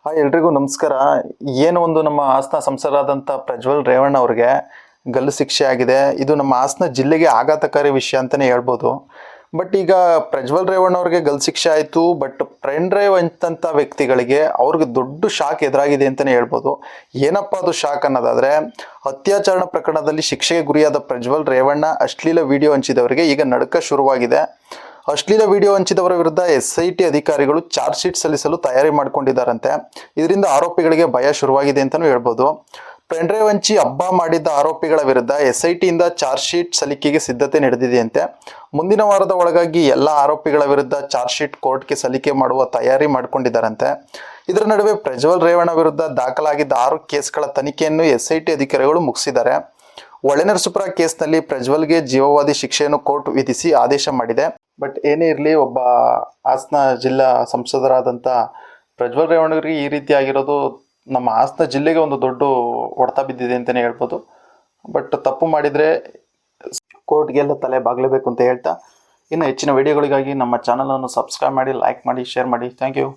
ಎಲ್ರಿಗೂ ನಮಸ್ಕಾರ. ಏನು ಒಂದು ನಮ್ಮ ಹಾಸನ ಸಂಸದರಾದಂಥ ಪ್ರಜ್ವಲ್ ರೇವಣ್ಣ ಅವರಿಗೆ ಗಲ್ಲು ಶಿಕ್ಷೆ ಆಗಿದೆ. ಇದು ನಮ್ಮ ಹಾಸನ ಜಿಲ್ಲೆಗೆ ಆಘಾತಕಾರಿ ವಿಷಯ ಅಂತಲೇ ಹೇಳ್ಬೋದು. ಬಟ್ ಈಗ ಪ್ರಜ್ವಲ್ ರೇವಣ್ಣ ಅವ್ರಿಗೆ ಗಲ್ಲು ಶಿಕ್ಷೆ ಆಯಿತು. ಬಟ್ ಪೆನ್ ಡ್ರೈವ್ ಅಂತಂಥ ವ್ಯಕ್ತಿಗಳಿಗೆ ಅವ್ರಿಗೆ ದೊಡ್ಡ ಶಾಕ್ ಎದುರಾಗಿದೆ ಅಂತಲೇ ಹೇಳ್ಬೋದು. ಏನಪ್ಪ ಅದು ಶಾಕ್ ಅನ್ನೋದಾದರೆ, ಅತ್ಯಾಚಾರ ಪ್ರಕರಣದಲ್ಲಿ ಶಿಕ್ಷೆಗೆ ಗುರಿಯಾದ ಪ್ರಜ್ವಲ್ ರೇವಣ್ಣ ಅಶ್ಲೀಲ ವಿಡಿಯೋ ಹಂಚಿದವರಿಗೆ ಈಗ ನಡುಕ ಶುರುವಾಗಿದೆ. ಅಶ್ಲೀಲ ವಿಡಿಯೋ ಹಂಚಿದವರ ವಿರುದ್ಧ SIT ಅಧಿಕಾರಿಗಳು ಚಾರ್ಜ್ ಶೀಟ್ ಸಲ್ಲಿಸಲು ತಯಾರಿ ಮಾಡಿಕೊಂಡಿದ್ದಾರಂತೆ. ಇದರಿಂದ ಆರೋಪಿಗಳಿಗೆ ಭಯ ಶುರುವಾಗಿದೆ ಅಂತಲೂ ಹೇಳ್ಬೋದು. ಪೆನ್ ಡ್ರೈವ್ ಹಂಚಿ ಹಬ್ಬ ಮಾಡಿದ್ದ ಆರೋಪಿಗಳ ವಿರುದ್ಧ SIT ಇಂದ ಚಾರ್ಜ್ ಶೀಟ್ ಸಲ್ಲಿಕೆಗೆ ಸಿದ್ಧತೆ ನಡೆದಿದೆಯಂತೆ. ಮುಂದಿನ ವಾರದ ಒಳಗಾಗಿ ಎಲ್ಲ ಆರೋಪಿಗಳ ವಿರುದ್ಧ ಚಾರ್ಜ್ ಶೀಟ್ ಕೋರ್ಟ್ಗೆ ಸಲ್ಲಿಕೆ ಮಾಡುವ ತಯಾರಿ ಮಾಡಿಕೊಂಡಿದ್ದಾರಂತೆ. ಇದರ ನಡುವೆ ಪ್ರಜ್ವಲ್ ರೇವಣ್ಣ ವಿರುದ್ಧ ದಾಖಲಾಗಿದ್ದ 6 ಕೇಸ್ಗಳ ತನಿಖೆಯನ್ನು SIT ಅಧಿಕಾರಿಗಳು ಮುಗಿಸಿದ್ದಾರೆ. ಒಳನರಸೀಪುರ ಕೇಸ್ನಲ್ಲಿ ಪ್ರಜ್ವಲ್ಗೆ ಜೀವಾವಧಿ ಶಿಕ್ಷೆಯನ್ನು ಕೋರ್ಟ್ ವಿಧಿಸಿ ಆದೇಶ ಮಾಡಿದೆ. ಬಟ್ ಏನೇ ಇರಲಿ, ಒಬ್ಬ ಹಾಸನ ಜಿಲ್ಲಾ ಸಂಸದರಾದಂಥ ಪ್ರಜ್ವಲ್ ರೇವಣ್ಣರಿಗೆ ಈ ರೀತಿ ಆಗಿರೋದು ನಮ್ಮ ಹಾಸನ ಜಿಲ್ಲೆಗೆ ಒಂದು ದೊಡ್ಡ ಹೊಡೆತ ಬಿದ್ದಿದೆ ಅಂತಲೇ ಹೇಳ್ಬೋದು. ಬಟ್ ತಪ್ಪು ಮಾಡಿದರೆ ಕೋರ್ಟ್ಗೆಲ್ಲ ತಲೆ ಬಾಗಲೇಬೇಕು ಅಂತ ಹೇಳ್ತಾ, ಇನ್ನು ಹೆಚ್ಚಿನ ವಿಡಿಯೋಗಳಿಗಾಗಿ ನಮ್ಮ ಚಾನಲನ್ನು ಸಬ್ಸ್ಕ್ರೈಬ್ ಮಾಡಿ, ಲೈಕ್ ಮಾಡಿ, ಶೇರ್ ಮಾಡಿ. Thank you.